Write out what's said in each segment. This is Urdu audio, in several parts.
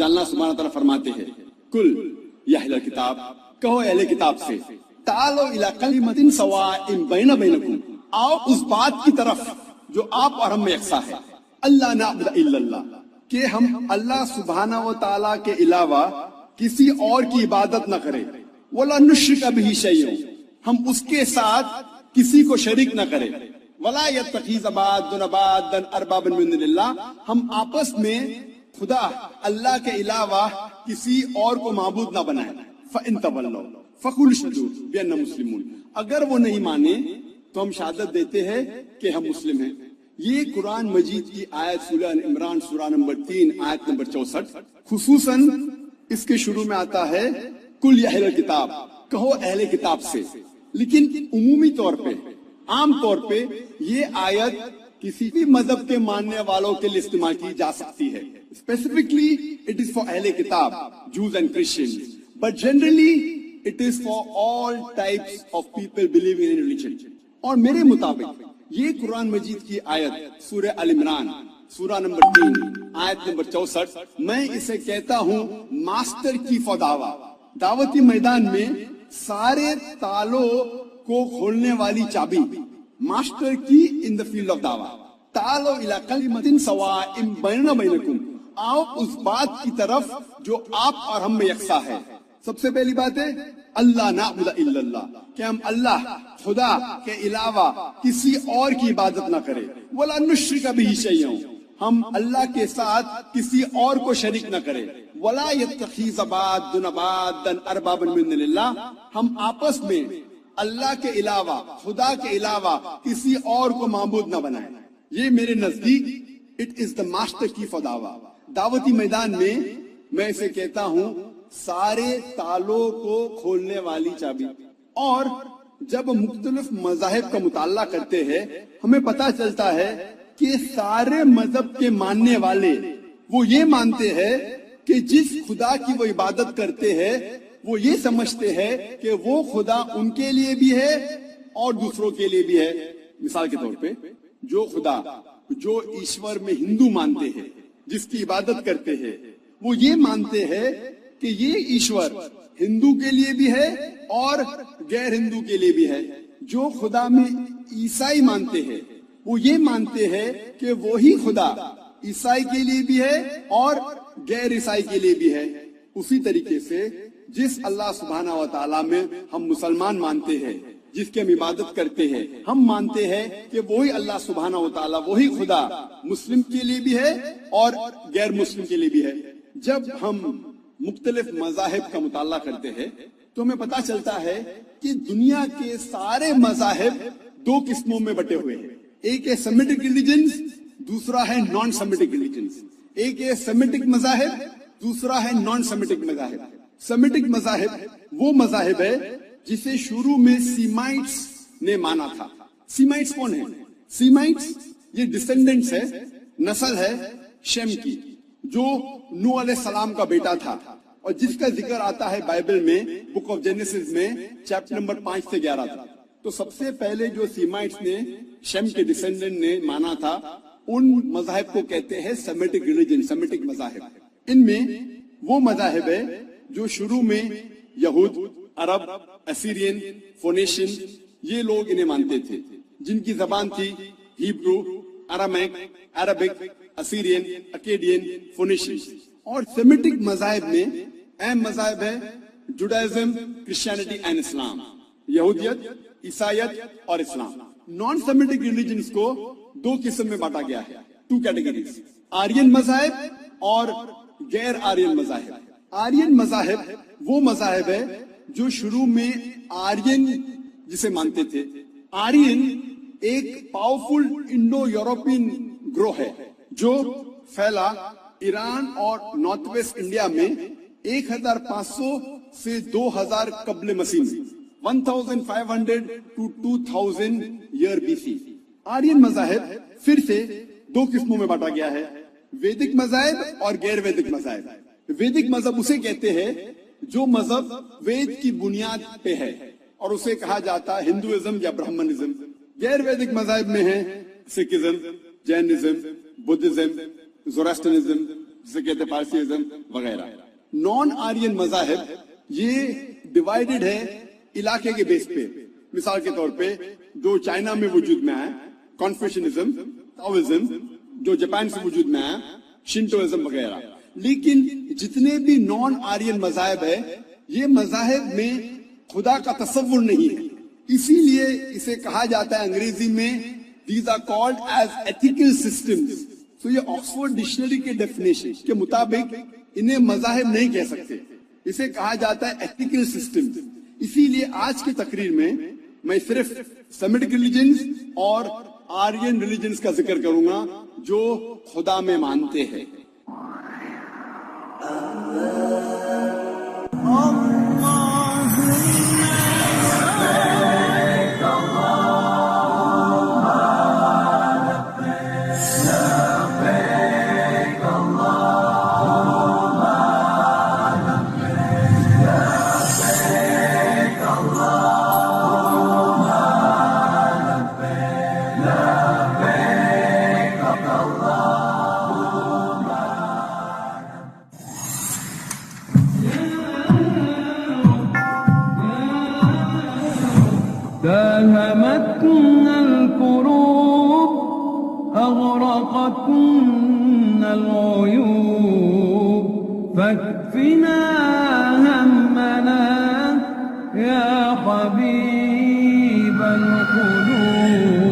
اللہ سبحانہ تعالیٰ فرماتے ہیں کل یا اہل کتاب، کہو اہل کتاب سے، تعالو الی کلمۃ سواء بین بینکم، آؤ اس بات کی طرف جو آپ اور ہم میں یکساں ہے، اللہ نعبد الا اللہ، کہ ہم اللہ سبحانہ و تعالیٰ کے علاوہ کسی اور کی عبادت نہ کریں، ولا نشرک بہ شیئا، ہم اس کے ساتھ کسی کو شریک نہ کریں، ولا یتخذ بعضنا بعضا اربابا من دون اللہ، ہم آپس میں خدا اللہ کے علاوہ کسی اور کو معبود نہ بنائیں، فَإِن تَوَلَّوْا فَقُولُوا اشْهَدُوا بِأَنَّا مُسْلِمُونَ، اگر وہ نہیں مانے تو ہم شہادت دیتے ہیں کہ ہم مسلم ہیں۔ یہ قرآن مجید کی آیت سورہ عمران سورہ نمبر 3 آیت نمبر 64 خصوصاً اس کے شروع میں آتا ہے کل یا اہل کتاب، کہو اہل کتاب سے، لیکن عمومی طور پہ عام طور پہ یہ آیت کسی بھی مذہب کے ماننے والوں کے لیے استعمال کی جا سکتی ہے۔ Specifically, it is for اہل کتاب Jews and Christians, but generally it is for all types of people believing in religion۔ اور میرے مطابق یہ قرآن مجید کی آیت سورہ ال عمران سورہ نمبر 3 آیت نمبر 64، میں اسے کہتا ہوں ماسٹر کی فداوا، دعوتی میدان میں سارے تالوں کو کھولنے والی چابی، ماسٹر کی ان دا فیلڈ آف دعویٰ، تعالوا الی کلمۃ سواء بیننا بینکم، آؤ اس بات کی طرف جو آپ اور ہم میں یکساں ہے۔ سب سے پہلی بات ہے اللہ نعبد الا اللہ، کہ ہم اللہ خدا کے علاوہ کسی اور کی عبادت نہ کریں، ولا نشرک بہ شیئا، ہم اللہ کے ساتھ کسی اور کو شریک نہ کریں، ولا یتخذ بعضنا بعضا اربابا من دون اللہ، ہم آپس میں اللہ کے علاوہ خدا کے علاوہ کسی اور کو معبود نہ بنائیں۔ یہ میرے نزدیک اٹ از دا ماسٹر کی فار دعویٰ، دعوتی میدان میں میں اسے کہتا ہوں سارے تالوں کو کھولنے والی چابی۔ اور جب مختلف مذاہب کا مطالعہ کرتے ہیں ہمیں پتہ چلتا ہے کہ سارے مذہب کے ماننے والے وہ یہ مانتے ہیں کہ جس خدا کی وہ عبادت کرتے ہیں وہ یہ سمجھتے ہیں کہ وہ خدا ان کے لیے بھی ہے اور دوسروں کے لیے بھی ہے۔ مثال کے طور پہ جو خدا جو ایشور میں ہندو مانتے ہیں، جس کی عبادت کرتے ہیں، وہ یہ مانتے ہیں کہ یہ ایشور ہندو کے لیے بھی ہے اور غیر ہندو کے لیے بھی ہے۔ جو خدا میں عیسائی مانتے ہیں وہ یہ مانتے ہیں کہ وہی خدا عیسائی کے لیے بھی ہے اور غیر عیسائی کے لیے بھی ہے۔ اسی طریقے سے جس اللہ سبحانہ و تعالیٰ میں ہم مسلمان مانتے ہیں، جس کی ہم عبادت کرتے ہیں، ہم مانتے ہیں کہ وہی اللہ سبحانہ و تعالیٰ وہی خدا مسلم کے لیے بھی ہے اور غیر مسلم کے لیے بھی ہے۔ جب ہم مختلف مذاہب کا مطالعہ کرتے ہیں تو ہمیں پتہ چلتا ہے کہ دنیا کے سارے مذاہب دو قسموں میں بٹے ہوئے ہیں، ایک ہے سیمیٹک ریلیجنز، دوسرا ہے نان سیمیٹک ریلیجنز۔ ایک ہے سیمیٹک مذاہب، دوسرا ہے نان سیمیٹک مذاہب۔ سیمیٹک مذاہب وہ مذاہب ہے جسے شروع میں سیمائٹس نے مانا تھا۔ سیمائٹس کون ہیں؟ سیمائٹس یہ ڈسینڈنٹس ہے، نسل ہے شیم کی، جو نوح علیہ السلام کا بیٹا تھا اور جس کا ذکر آتا ہے بائبل میں بک آف جینیسس میں چیپٹر نمبر 5 سے 11 تک۔ تو سب سے پہلے جو سیمائٹس نے شیم کے ڈسینڈنٹ نے مانا تھا ان مذاہب کو کہتے ہیں سیمیٹک ریلیجن، سیمیٹک مذاہب۔ ان میں وہ مذاہب ہے جو شروع میں یہود، عرب، اسیرین، فونیشین یہ لوگ انہیں مانتے تھے، جن کی زبان تھی ہیبرو، ارامائک، عربک، اسیرین، اکیڈین، فونیشین۔ اور سیمیٹک مذاہب میں اہم مذاہب ہے جوڈائزم، کرسچینٹی اینڈ اسلام، یہودیت، عیسائیت اور اسلام۔ نان سیمیٹک ریلیجنز کو دو قسم میں بانٹا گیا ہے، 2 کیٹیگریز، آرین مذاہب اور غیر آرین مذاہب۔ آرین مذاہب وہ مذاہب ہے جو شروع میں آرین جسے مانتے تھے۔ آرین ایک پاورفل انڈو یورپین گروہ ہے جو پھیلا ایران اور نارتھ ویسٹ انڈیا میں 1500 سے 2000 قبل مسیح میں، 1500 to 2000 year BC۔ آرین مذاہب پھر سے دو قسموں میں بانٹا گیا ہے، ویدک مذاہب اور غیر ویدک مذاہب۔ ویدک مذہب اسے کہتے ہیں جو مذہب وید کی بنیاد پہ ہے اور اسے کہا جاتا ہے ہندوازم یا برہمنزم۔ غیر ویدک مذاہب میں ہیں سکھزم، جینزم، بدھزم، زوراسٹرنزم، جسے کہتے ہیں پارسیزم وغیرہ. نان آرین مذاہب یہ ڈیوائیڈڈ ہے علاقے کے بیس پہ. مثال کے طور پہ جو چائنا میں وجود میں آئے کانفیوشنزم، تاؤزم، جو جاپان سے وجود میں آئے شنٹوازم وغیرہ. لیکن جتنے بھی نان آرین مذاہب ہے یہ مذاہب میں خدا کا تصور نہیں ہے. اسی لیے اسے کہا جاتا ہے انگریزی میں these are called as ethical systems. تو یہ آکسفورڈ ڈکشنری کے ڈیفینیشن کے مطابق انہیں مذاہب نہیں کہہ سکتے، اسے کہا جاتا ہے ایتھیکل سسٹم. اسی لیے آج کی تقریر میں صرف سیمیٹک ریلیجنز اور آرین ریلیجنز کا ذکر کروں گا جو خدا میں مانتے ہیں. داهمتنا الكروب أغرقتنا العيوب فاكفنا همنا يا حبيب القلوب.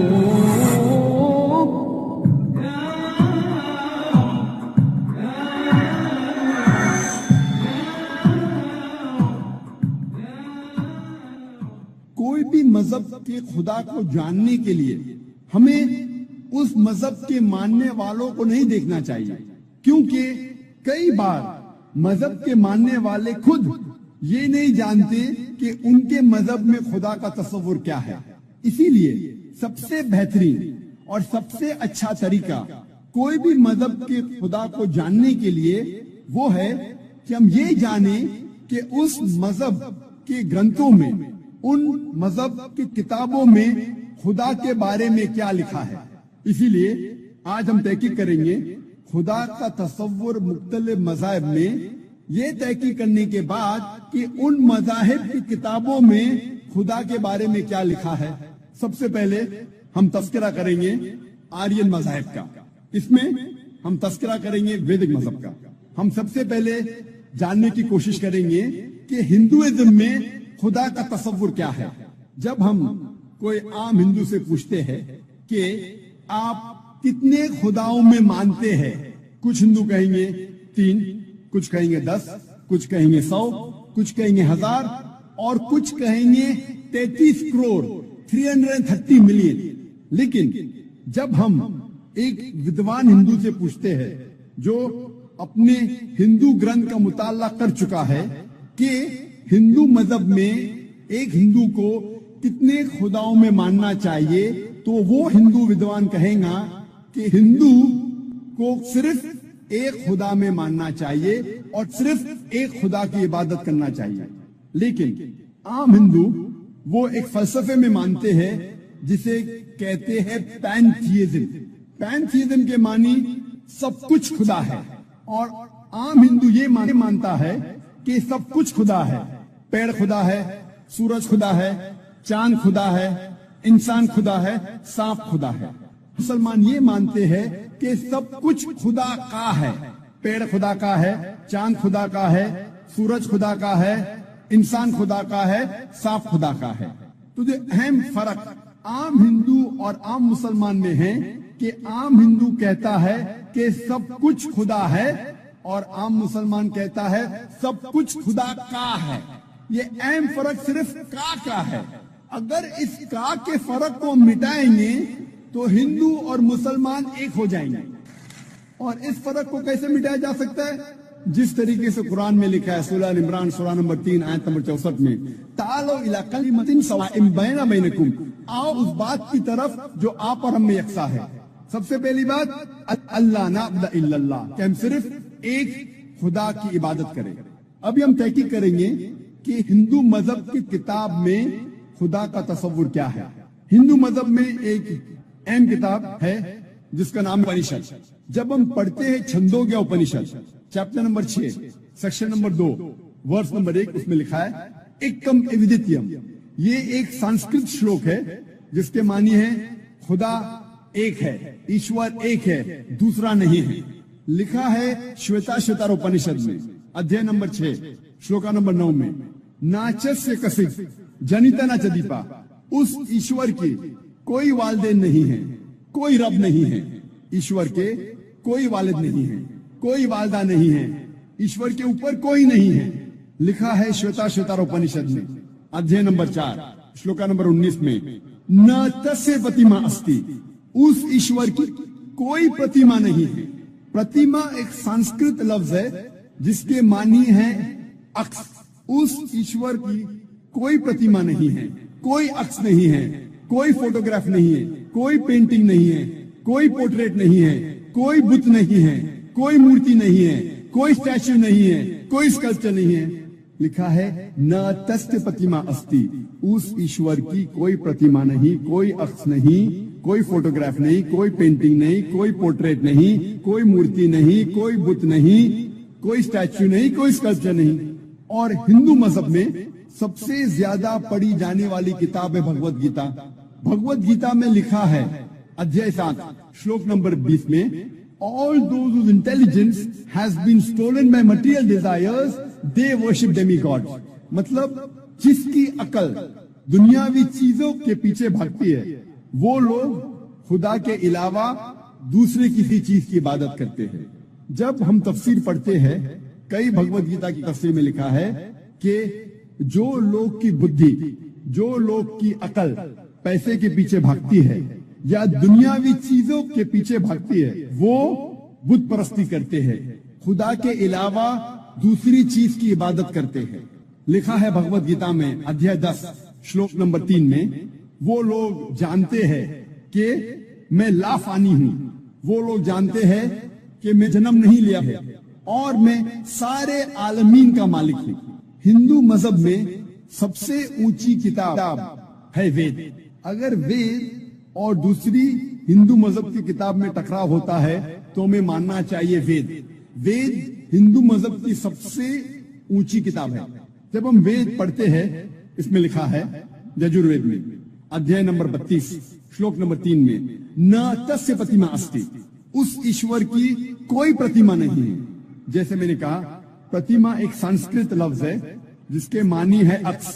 کوئی بھی مذہب کے خدا کو جاننے کے لیے ہمیں اس مذہب کے ماننے والوں کو نہیں دیکھنا چاہیے، کیونکہ کئی بار مذہب کے ماننے والے خود یہ نہیں جانتے کہ ان کے مذہب میں خدا کا تصور کیا ہے. اسی لیے سب سے بہترین اور سب سے اچھا طریقہ کوئی بھی مذہب کے خدا کو جاننے کے لیے وہ ہے کہ ہم یہ جانیں کہ اس مذہب کے گرنتھوں میں، ان مذہب کی کتابوں میں خدا کے بارے میں کیا لکھا ہے. اسی لیے آج ہم تحقیق کریں گے خدا کا تصور مختلف مذاہب میں، یہ تحقیق کرنے کے بعد کہ ان مذاہب کی کتابوں میں خدا کے بارے میں کیا لکھا ہے. سب سے پہلے ہم تذکرہ کریں گے آرین مذاہب کا، اس میں ہم تذکرہ کریں گے ویدک مذہب کا. ہم سب سے پہلے جاننے کی کوشش کریں گے کہ ہندوازم میں خدا کا تصور کیا ہے. جب ہم کوئی عام ہندو سے پوچھتے ہیں کہ آپ کتنے خداؤں میں مانتے ہیں، کچھ ہندو کہیں گے 3، کچھ کہیں گے 10، کچھ کہیں گے 100، کچھ کہیں گے 1000 اور کچھ کہیں گے 33 کروڑ 330 ملین. لیکن جب ہم ایک ودوان ہندو سے پوچھتے ہیں جو اپنے ہندو گرنتھ کا مطالعہ کر چکا ہے کہ ہندو مذہب میں ایک ہندو کو کتنے خداؤں میں ماننا چاہیے، تو وہ ہندو ودوان کہیں گا کہ ہندو کو صرف ایک خدا میں ماننا چاہیے اور صرف ایک خدا کی عبادت کرنا چاہیے. لیکن عام ہندو وہ ایک فلسفے میں مانتے ہیں جسے کہتے ہیں پینتھیزم. پینتھیزم کے معنی سب کچھ خدا ہے، اور عام ہندو یہ مانتا ہے کہ سب کچھ خدا ہے. پیڑ خدا ہے، سورج خدا ہے، چاند خدا ہے، انسان خدا ہے، سانپ خدا ہے. مسلمان یہ مانتے ہیں کہ سب کچھ خدا کا ہے. پیڑ خدا کا ہے، چاند خدا کا ہے، سورج خدا کا ہے، انسان خدا کا ہے، سانپ خدا کا ہے. تو جو اہم فرق عام ہندو اور عام مسلمان میں ہے کہ عام ہندو کہتا ہے کہ سب کچھ خدا ہے اور عام مسلمان کہتا ہے سب کچھ خدا کا ہے. یہ اہم فرق صرف کا ہے. اگر اس کا کے فرق کو مٹائیں گے تو ہندو اور مسلمان ایک ہو جائیں گے. اور اس فرق کو کیسے مٹایا جا سکتا ہے؟ جس طریقے سے قرآن میں لکھا ہے سورہ عمران سورہ نمبر 3 آیت نمبر 64 میں، تعالوا الی کلمۃ سواء بینا بینکم، آؤ اس بات کی طرف جو آپ اور ہم میں یکساں ہے. سب سے پہلی بات اللہ نعبد الا اللہ، کہ ہم صرف ایک خدا کی عبادت کریں. ابھی ہم تحقیق کریں گے کہ ہندو مذہب کی کتاب میں خدا کا تصور کیا ہے. ہندو مذہب میں ایک اہم کتاب ہے جس کا نام اپنشد. جب ہم پڑھتے ہیں Chandogya Upanishad chapter number 6 section number 2 verse number 1, اس میں لکھا ہے ایکم ایودتیم. یہ ایک سنسکرت شلوک ہے جس کے معنی ہے خدا ایک ہے, ایشور ایک ہے, دوسرا نہیں ہے. لکھا ہے شویتا شویتار اپنشد میں ادھیائے نمبر 6 شلوکا نمبر 9 میں ناچسیہ کسک جنیتا نہ چدیپا. اس ایشور کی کوئی والدین نہیں ہے, کوئی رب نہیں ہے. ایشور کے کوئی والد نہیں ہے, کوئی والدہ نہیں ہے, ایشور کے اوپر کوئی نہیں ہے. لکھا ہے شویتا شویتار اپنشد میں ادھیائے نمبر 4 شلوکا نمبر 19 میں نہ تسیہ پرتیما استی. اس ایشور کی کوئی پرتیما نہیں ہے. پرتیما ایک سنسکرت لفظ ہے جس کے معنی ہے عکس. اس ایشور کی کوئی پرتیما نہیں ہے, کوئی عکس نہیں ہے, کوئی فوٹوگراف نہیں ہے, کوئی پینٹنگ نہیں ہے, کوئی پورٹریٹ نہیں ہے, کوئی بت نہیں ہے, کوئی مورتی نہیں ہے, کوئی اسٹیچو نہیں ہے, کوئی اسکلپچر نہیں ہے. لکھا ہے نہ تسیہ پرتیما استی. اس ایشور کی کوئی پرتیما نہیں, کوئی عکس نہیں, کوئی فوٹوگراف نہیں, کوئی پینٹنگ نہیں, کوئی پورٹریٹ نہیں, کوئی مورتی نہیں, کوئی بت نہیں, کوئی اسٹیچو نہیں, کوئی اسکلپچر نہیں. اور ہندو مذہب میں سب سے زیادہ پڑھی جانے والی کتاب ہے بھگوت گیتا. بھگوت گیتا میں لکھا ہے ادھیائے 7 شلوک نمبر 20 میں all those whose intelligence has been stolen by material desires they worship demigods. مطلب جس کی عقل دنیاوی چیزوں کے پیچھے بھاگتی ہے وہ لوگ خدا کے علاوہ دوسرے کسی چیز کی عبادت کرتے ہیں. جب ہم تفسیر پڑھتے ہیں کئی بھگوت گیتا کی تفسیر میں لکھا ہے کہ جو لوگ کی بدھی, جو لوگ کی عقل پیسے کے پیچھے بھاگتی ہے یا دنیاوی چیزوں کے پیچھے بھاگتی ہے وہ بت پرستی کرتے ہیں, خدا کے علاوہ دوسری چیز کی عبادت کرتے ہیں. لکھا ہے بھگوت گیتا میں ادھیائے 10 شلوک نمبر 3 میں وہ لوگ جانتے ہیں کہ میں لا فانی ہوں, وہ لوگ جانتے ہیں کہ میں جنم نہیں لیا ہے اور میں سارے عالمین کا مالک ہوں. ہندو مذہب میں سب سے اونچی کتاب ہے وید. اگر وید اور دوسری ہندو مذہب کی کتاب میں ٹکراؤ ہوتا ہے تو ہمیں ماننا چاہیے وید. وید ہندو مذہب کی سب سے اونچی کتاب ہے. جب ہم وید پڑھتے ہیں اس میں لکھا ہے یجوروید میں ادھیائے نمبر 32 شلوک نمبر 3 میں نہ تسیہ پرتیما استی. اس ایشور کی کوئی پرتیما نہیں ہے. جیسے میں نے کہا پرتیما ایک سنسکرت لفظ ہے جس کے معنی ہے عکس,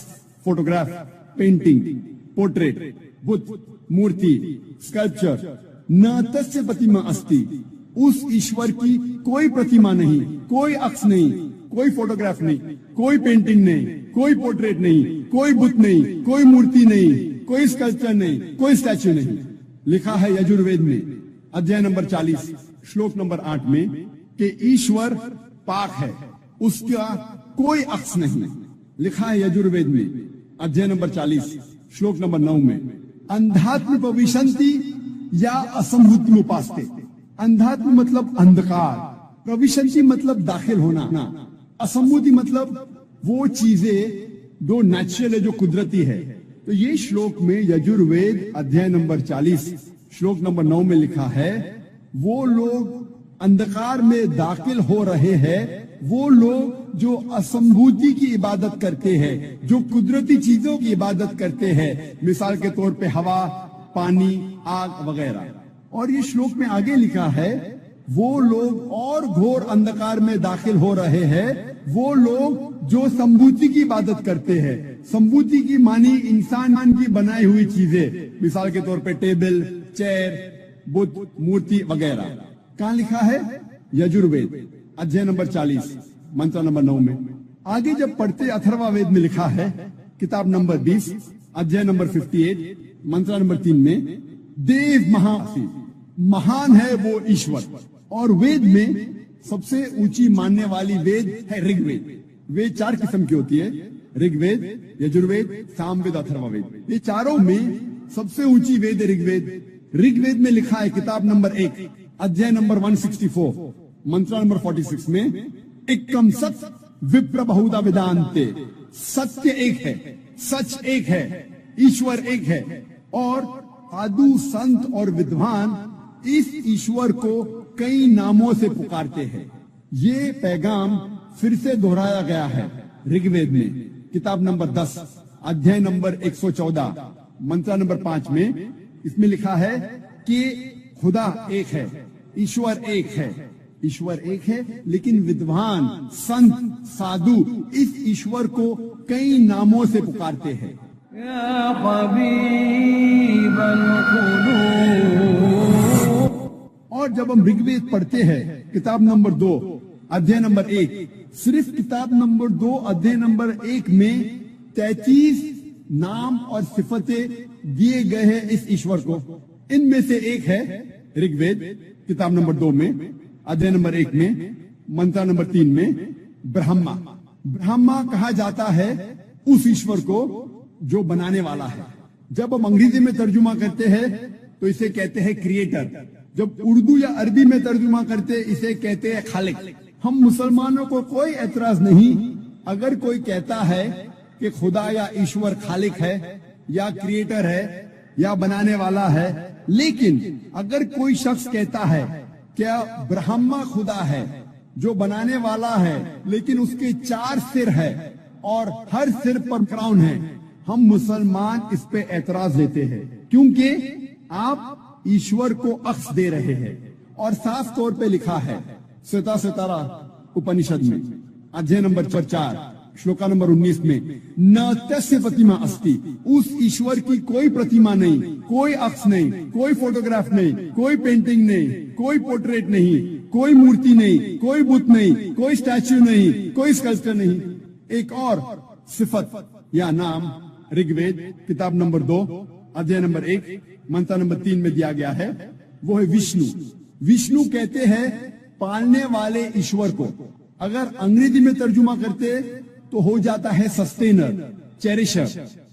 فوٹوگراف, پینٹنگ, پورٹریٹ, بت, مورتی, اسکلپچر. نہ تسیہ پرتیما استی. اس ایشور کی کوئی پرتیما نہیں, کوئی عکس نہیں, کوئی فوٹوگراف نہیں, کوئی پینٹنگ نہیں, کوئی پورٹریٹ نہیں, کوئی بت نہیں, کوئی مورتی نہیں, کوئی اسکلپچر نہیں, کوئی اسٹیچو نہیں. لکھا ہے یجوروید میں ادھیائے نمبر 40 شلوک نمبر 8 میں کہ ایشور پاک ہے, اس کا کوئی عکس نہیں. لکھا ہے یجوروید میں ادھیائے نمبر 40 شلوک نمبر 9 میں اندھاتم پویشنتی یا اسمبھوتم اپاستے. اندھاتم مطلب اندھکار, پویشنتی مطلب داخل ہونا, اسمبھوتی مطلب وہ چیزیں جو نیچرل ہے, جو قدرتی ہے. تو یہ شلوک میں یجوروید ادھیائے نمبر 40 شلوک نمبر 9 میں لکھا ہے وہ لوگ اندھکار میں داخل ہو رہے ہیں, وہ لوگ جو اسمبھوتی کی عبادت کرتے ہیں, جو قدرتی چیزوں کی عبادت کرتے ہیں, مثال کے طور پہ ہوا, پانی, آگ وغیرہ. اور یہ شلوک میں آگے لکھا ہے وہ لوگ اور گھور اندھکار میں داخل ہو رہے ہیں, وہ لوگ جو سمبھوتی کی عبادت کرتے ہیں. سمبھوتی کی معنی انسان کی بنائی ہوئی چیزیں, مثال کے طور پہ ٹیبل, چیئر, بت, مورتی وغیرہ. کہاں لکھا ہے یجوروید ادھیائے نمبر 40 منتر نمبر 9 میں. آگے جب پڑھتے اتھروا وید میں لکھا ہے کتاب نمبر 20 ادھیائے نمبر 58 منتر نمبر 3 میں دیو مہاسی, مہان ہے وہ ایشور. اور وید میں سب سے اونچی ماننے والی وید ہے رگ وید. وید 4 قسم کی ہوتی ہے, رگ وید, یجوروید, سام وید, اتھروا وید. یہ چاروں میں سب سے اونچی وید ہے رگ وید. رگ وید میں لکھا ہے کتاب نمبر 1 ادھیائے نمبر 164 منتر نمبر 46 میں ایکم ست وپر بہودا ویدانتے. ستیہ ایک ہے, سچ ایک ہے, ایشور ایک ہے, اور سادھو, سنت اور ودوان اس ایشور کو کئی ناموں سے پکارتے ہیں. یہ پیغام پھر سے دہرایا گیا ہے رگ وید میں کتاب نمبر 10 ادھیائے نمبر 114 منترا نمبر 5 میں. اس میں لکھا ہے کہ خدا ایک ہے, ایشور ایک ہے. ایشور ایک ہے لیکن ودوان سنت سادھو اس ایشور کو کئی ناموں سے پکارتے ہیں. یا حبیب القلوب. اور جب ہم رگ وید پڑھتے ہیں کتاب نمبر 2 ادھیائے نمبر 1, صرف کتاب نمبر 2 ادھیائے نمبر 1 میں 33 نام اور صفتیں دیے گئے ہیں اس ایشور کو. ان میں سے ایک ہے رگ وید کتاب نمبر 2 میں ادھیائے نمبر 1 میں منترا نمبر 3 میں برہما. برہما کہا جاتا ہے اس ایشور کو جو بنانے والا ہے. جب ہم انگریزی میں ترجمہ کرتے ہیں تو اسے کہتے ہیں کریٹر. جب اردو یا عربی میں ترجمہ کرتے اسے کہتے ہیں خالق. ہم مسلمانوں کو کوئی اعتراض نہیں اگر کوئی کہتا ہے کہ خدا یا ایشور خالق ہے یا کریٹر ہے یا بنانے والا ہے. لیکن اگر کوئی شخص کہتا ہے کیا برہما خدا ہے جو بنانے والا ہے لیکن اس کے 4 سر ہے اور ہر سر پر کراؤن ہے, ہم مسلمان اس پہ اعتراض دیتے ہیں کیونکہ آپ ایشور کو عکس دے رہے ہیں. اور صاف طور پہ لکھا ہے ستا ستارا اپنشد میں ادھیائے نمبر 4 شلوکا نمبر 19 میں نہ تسیہ پرتیما استی. اس ایشور کی کوئی پرتیما نہیں, کوئی عکس نہیں, کوئی فوٹوگراف نہیں, کوئی پینٹنگ نہیں, کوئی پورٹریٹ نہیں, کوئی مورتی نہیں, کوئی بت نہیں, کوئی اسٹیچو نہیں, کوئی اسکلپچر نہیں. ایک اور صفت یا نام رگ وید کتاب نمبر 2 ادھیائے نمبر 1 منترا نمبر 3 میں دیا گیا ہے, وہ ہے وشنو. وشنو کہتے ہیں پالنے والے ایشور کو. اگر انگریزی میں ترجمہ کرتے تو ہو جاتا ہے سسٹینر, چیریشر.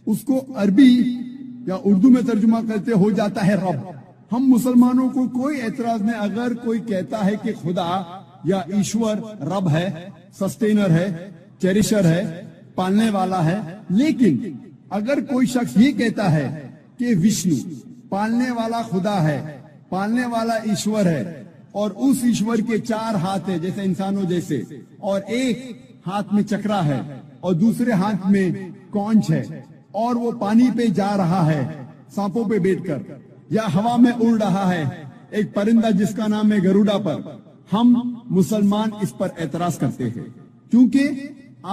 اس کو عربی یا اردو میں ترجمہ کرتے ہو جاتا ہے رب. ہم مسلمانوں کو کوئی اعتراض نہیں اگر کوئی کہتا ہے کہ خدا یا ایشور رب ہے, سسٹینر ہے, چیریشر ہے, پالنے والا ہے. لیکن اگر کوئی شخص یہ کہتا ہے کہ وشنو پالنے والا خدا ہے, پالنے والا ایشور ہے اور اس ایشور کے 4 ہاتھ ہیں جیسے انسانوں جیسے, اور ایک ہاتھ میں چکرا ہے اور دوسرے ہاتھ میں کونچ ہے, اور وہ پانی پہ جا رہا ہے سانپوں پہ بیٹھ کر یا ہوا میں اڑ رہا ہے ایک پرندہ جس کا نام ہے گروڈا پر, ہم مسلمان اس پر اعتراض کرتے ہیں کیونکہ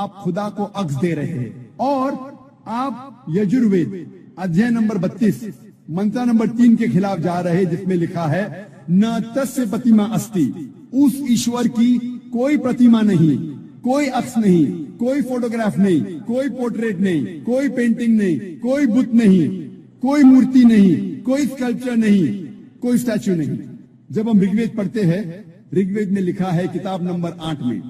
آپ خدا کو عکس دے رہے ہیں. اور آپ یجروید ادھیائے نمبر 32 منترا نمبر 3 کے خلاف جا رہے جس میں لکھا ہے نہ تسیہ پرتیما استی. اس ایشور کی کوئی پرتیما نہیں, کوئی عکس نہیں, کوئی فوٹوگراف نہیں, کوئی پورٹریٹ نہیں, کوئی پینٹنگ نہیں, کوئی بت نہیں, کوئی مورتی نہیں, کوئی اسکلپچر نہیں, کوئی اسٹیچو نہیں. جب ہم رگ وید پڑھتے ہیں رگ وید میں لکھا ہے کتاب نمبر 8 میں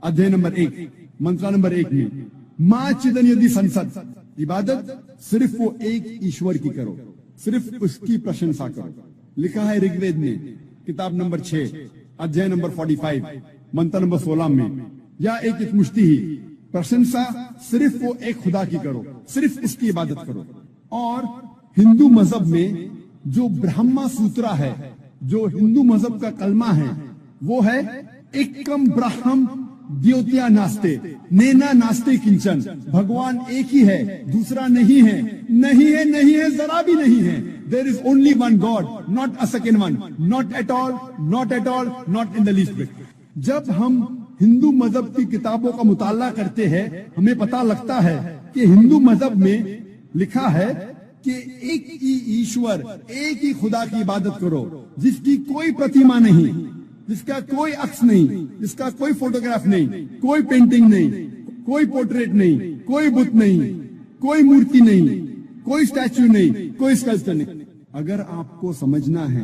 ادھیائے نمبر 1 منترا نمبر 1 میں ماں چدن یدی سنسد. عبادت صرف وہ ایک ایشور کی کرو, صرف اس کی پرشنسا کرو. لکھا ہے رگ وید میں کتاب نمبر 6 ادھیائے نمبر 45 منتر نمبر 16 میں یا ایک مشتی ہی پرشنسا صرف وہ ایک خدا کی کرو, صرف اس کی عبادت کرو. اور ہندو مذہب میں جو برہما سوترا ہے, جو ہندو مذہب کا کلمہ ہے, وہ ہے ایکم برہم دیوتیا ناستے نینا ناستے کنچن. بھگوان ایک ہی ہے, دوسرا نہیں ہے, نہیں ہے, نہیں ہے, ذرا بھی نہیں ہے. There is only one God, not a second one, not at all, not at all, not in the least bit. جب ہم ہندو مذہب کی کتابوں کا مطالعہ کرتے ہیں ہمیں پتا لگتا ہے کہ ہندو مذہب میں لکھا ہے کہ ایک ہی ایشور, ایک ہی خدا کی عبادت کرو جس کی کوئی پرتیما نہیں, جس کا کوئی عکس نہیں, جس کا کوئی فوٹوگراف نہیں, کوئی پینٹنگ نہیں, کوئی پورٹریٹ نہیں, کوئی بت نہیں, کوئی مورتی نہیں, کوئی اسٹیچو نہیں, کوئی اسکلپچر نہیں. اگر آپ کو سمجھنا ہے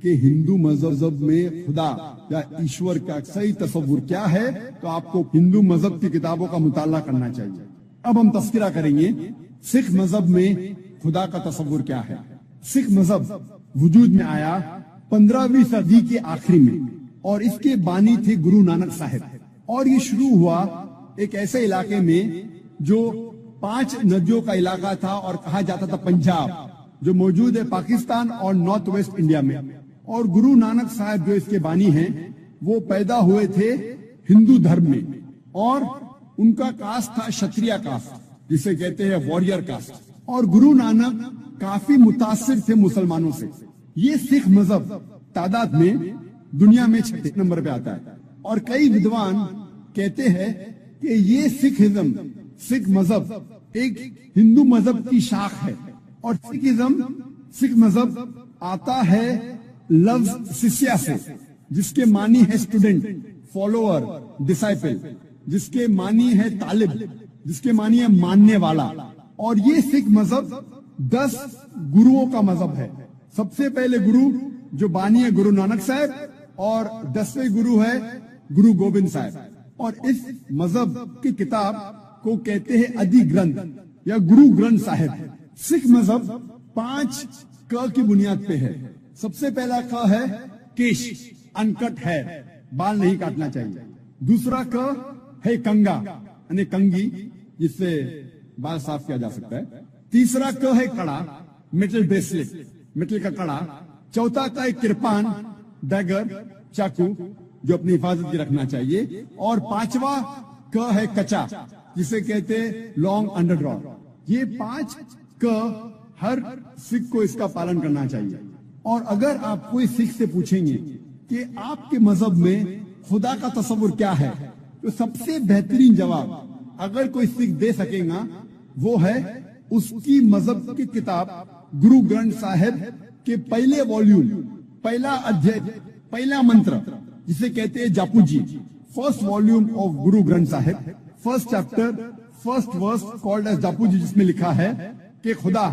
کہ ہندو مذہب میں خدا یا ایشور کا صحیح تصور کیا ہے تو آپ کو ہندو مذہب کی کتابوں کا مطالعہ کرنا چاہیے. اب ہم تذکرہ کریں گے سکھ مذہب میں خدا کا تصور کیا ہے. سکھ مذہب وجود میں آیا 15ویں صدی کے آخری میں اور اس کے بانی تھے گرو نانک صاحب. اور یہ شروع ہوا ایک ایسے علاقے میں جو 5 ندیوں کا علاقہ تھا اور کہا جاتا تھا پنجاب, جو موجود ہے پاکستان اور نارتھ ویسٹ انڈیا میں. اور گرو نانک صاحب جو اس کے بانی ہیں وہ پیدا ہوئے تھے ہندو دھرم میں، اور ان کا کاسٹ تھا شتریہ کاسٹ، جسے کہتے ہیں واریر کاسٹ. اور گرو نانک کافی متاثر تھے مسلمانوں سے. یہ سکھ مذہب تعداد میں دنیا میں 6 نمبر پہ آتا ہے، اور کئی ودوان کہتے ہیں کہ یہ سکھ مذہب ایک ہندو مذہب کی شاخ ہے. اور سکھ مذہب آتا ہے لفظ سسیا سے، جس کے معنی ہے اسٹوڈنٹ، فالوور، ڈسائپل، جس کے معنی ہے طالب، جس کے معنی ہے ماننے والا. اور یہ سکھ مذہب 10 گروؤں کا مذہب ہے. سب سے پہلے گرو جو بانی ہے گرو نانک صاحب، اور 10ویں گرو ہے گرو گوبند صاحب. اور اس مذہب کی کتاب کو کہتے ہیں ادی گرنتھ یا گرو گرنتھ صاحب. سکھ مذہب 5 ک کی بنیاد پہ ہے. سب سے پہلا ک ہے کیش، انکٹ ہے، بال نہیں کاٹنا چاہیے. دوسرا ک ہے کنگا یعنی کنگی، جس سے بال صاف کیا جا سکتا ہے. تیسرا ک ہے کڑا، میٹل بریسلٹ، میٹل کا کڑا. چوتھا ک ہے کرپان، ڈیگر، چاقو، جو اپنی حفاظت کی رکھنا چاہیے. اور 5واں ک ہے کچا، جسے کہتے لانگ انڈر ڈرا. یہ 5 ک ہر سکھ کو اس کا پالن کرنا چاہیے. اور اگر آپ کوئی سکھ سے پوچھیں گے کہ آپ کے مذہب میں خدا کا تصور کیا ہے، تو سب سے بہترین جواب اگر کوئی سکھ دے سکے گا وہ ہے اس کی مذہب کی کتاب گرو گرنتھ صاحب کے پہلے والیوم، پہلا ادھیائے، پہلا منتر، جسے کہتے ہیں جاپو جی. First volume of Guru Granth صاحب، فرسٹ چیپٹر، فرسٹ ورس کالڈ ایز جاپو جی، جس میں لکھا ہے کہ خدا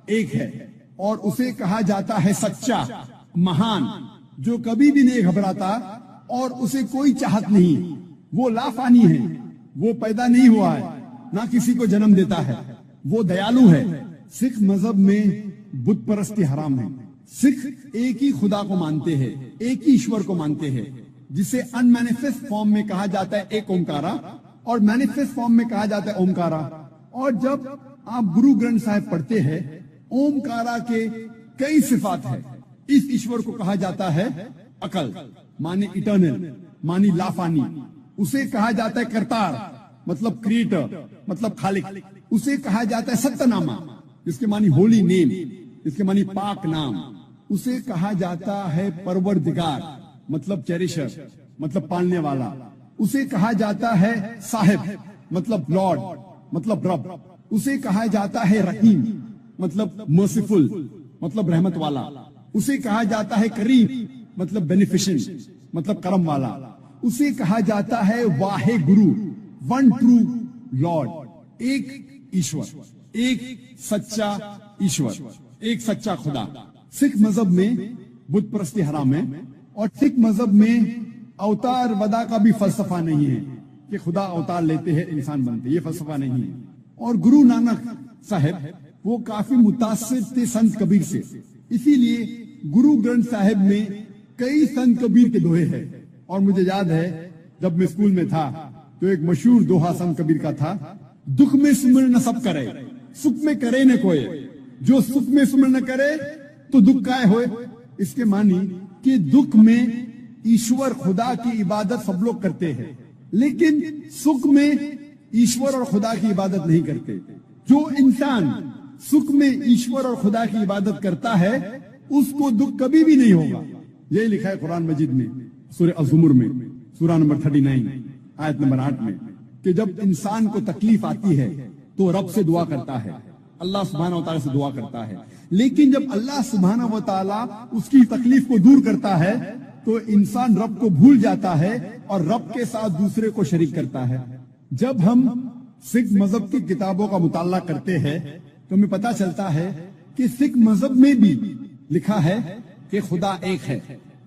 ایک ہے اور اسے کہا جاتا ہے سچا، مہان، جو کبھی بھی نہیں گھبراتا اور اسے کوئی چاہت نہیں. وہ لافانی ہے، وہ پیدا نہیں ہوا ہے، نہ کسی کو جنم دیتا ہے، وہ دیالو ہے. سکھ مذہب میں بت پرستی حرام ہے. سکھ ایک ہی خدا کو مانتے ہیں، ایک ہی ایشور کو مانتے ہیں، جسے ان مینیفیسٹ فارم میں کہا جاتا ہے ایک اومکارا، اور مینیفیسٹ فارم میں کہا جاتا ہے اومکارا. اور جب آپ گرو گرنتھ صاحب پڑھتے ہیں، اومکارا کے کئی صفات ہیں. اس ایشور کو کہا جاتا ہے عقل، معنی اٹرنل، معنی لافانی. اسے کہا جاتا ہے کرتار، مطلب کریٹر، مطلب خالق. اسے کہا جاتا ہے ستیہ نامہ، جس کے معنی ہولی نیم، جس کے معنی پاک نام. اسے کہا جاتا ہے پروردگار، مطلب چیریشر، مطلب پالنے والا. اسے کہا جاتا ہے صاحب، مطلب لارڈ، مطلب رب. اسے کہا جاتا ہے رحیم، مطلب مرسیفل، مطلب رحمت والا. اسے کہا جاتا ہے کریم، مطلب بینیفیشنٹ، مطلب کرم والا. اسے کہا جاتا ہے واحے گرو، ون ٹرو لارڈ، ایک ایشور، ایک سچا ایشور، ایک سچا خدا. سکھ مذہب میں بت پرستی حرام ہے، اور سکھ مذہب میں اوتار ودا کا بھی فلسفہ نہیں ہے کہ خدا اوتار لیتے ہیں انسان بنتے، یہ فلسفہ نہیں ہے. اور گرو نانک صاحب وہ کافی متاثر تھے سنت کبیر سے، اسی لیے گرو گرنتھ صاحب میں کئی سنت کبیر کے دوہے ہیں. اور مجھے یاد ہے جب میں اسکول میں تھا تو ایک مشہور دوہا سنت کبیر کا تھا، دکھ میں سمر نہ سب کرے، سکھ میں کرے نہ کوئی، جو سکھ میں سمر نہ کرے تو دکھ کائے ہوئے. اس کے معنی کہ دکھ میں ایشور خدا کی عبادت سب لوگ کرتے ہیں، لیکن سکھ میں ایشور اور خدا کی عبادت نہیں کرتے. جو انسان سکھ میں ایشور اور خدا کی عبادت کرتا ہے اس کو دکھ کبھی بھی نہیں ہوگا. یہی لکھا ہے قرآن مجید میں، سورہ الزمر میں، سورہ نمبر 39 آیت نمبر 8 میں، کہ جب انسان کو تکلیف آتی ہے تو رب سے دعا کرتا ہے، اللہ سبحانہ و تعالیٰ سے دعا کرتا ہے. لیکن جب اللہ سبحانہ و تعالیٰ اس کی تکلیف کو دور کرتا ہے تو انسان رب کو بھول جاتا ہے اور رب کے ساتھ دوسرے کو شریک کرتا ہے. جب ہم سکھ مذہب کی کتابوں کا مطالعہ کرتے ہیں تو ہمیں پتا چلتا ہے کہ سکھ مذہب میں بھی لکھا ہے کہ خدا ایک ہے،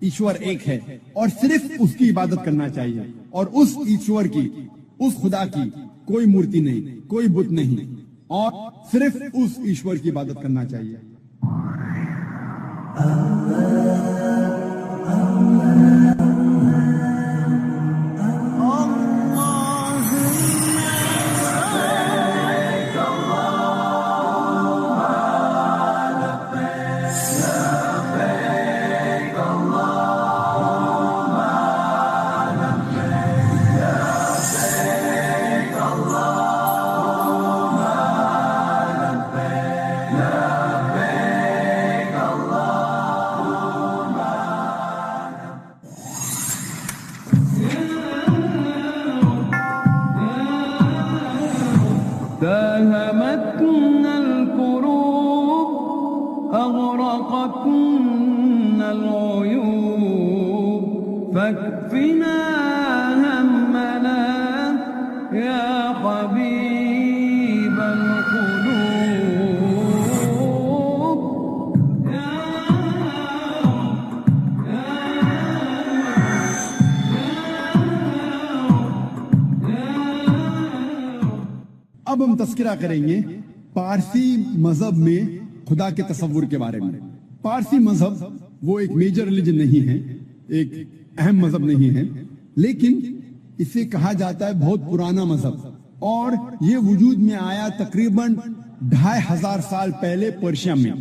ایشور ایک ہے، اور صرف اس کی عبادت کرنا چاہیے. اور اس ایشور کی، اس خدا کی کوئی مورتی نہیں، کوئی بت نہیں، اور صرف اس ایشور کی عبادت کرنا چاہیے. داهمتنا الكروب أغرقتنا العيوب فاكفنا همنا يا حبيب القلوب اب ہم تذکرہ کریں گے پارسی مذہب میں خدا کے تصور کے بارے میں. پارسی مذہب وہ ایک میجر ریلیجن نہیں ہے، ایک اہم مذہب نہیں ہے، لیکن اسے کہا جاتا ہے بہت پرانا مذہب، اور یہ وجود میں آیا تقریباً 2500 سال پہلے پرشیا میں،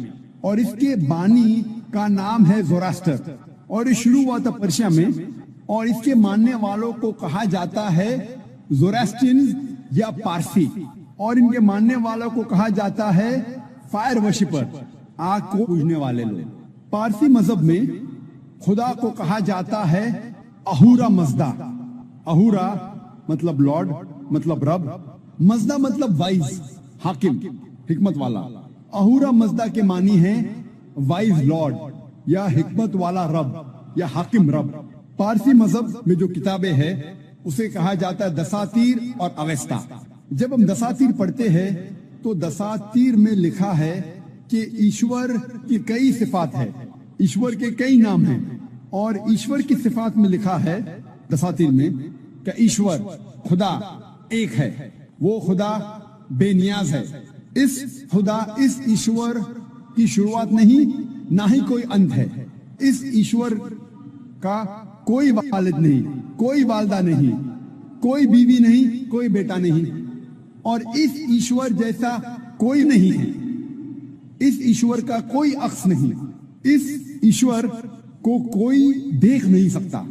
اور اس کے بانی کا نام ہے زوراستر، اور یہ شروع ہوا تھا پرشیا میں، اور اس کے ماننے والوں کو کہا جاتا ہے زوراسٹرین یا پارسی، اور ان کے ماننے والوں کو کہا جاتا ہے فائر ورشپر، آگ کو پوجنے والے لوگ. پارسی مذہب میں خدا کو کہا جاتا ہے اہورا مزدا. اہورا مطلب لارڈ، مطلب رب، مزدا مطلب وائز، حاکم، حکمت والا. اہورا مزدا کے معنی ہے وائز لارڈ یا حکمت والا رب یا حاکم رب. پارسی مذہب میں جو کتابیں ہیں اسے کہا جاتا ہے دساتیر اور اویستا. جب ہم دساتیر پڑھتے ہیں تو دساتیر میں لکھا ہے کہ ایشور کی کئی صفات ہے، ایشور کے کئی نام ہیں، اور ایشور کی صفات میں لکھا ہے دساتیر میں کہ ایشور خدا ایک ہے، وہ خدا بے نیاز ہے. اس خدا، اس ایشور کی شروعات نہیں نہ ہی کوئی انت ہے. اس ایشور کا کوئی والد نہیں، کوئی والدہ نہیں، کوئی بیوی نہیں، کوئی بیٹا نہیں، اور اس ایشور جیسا کوئی نہیں ہے. اس ایشور کا کوئی عکس نہیں. اس ایشور کو کوئی دیکھ نہیں سکتا،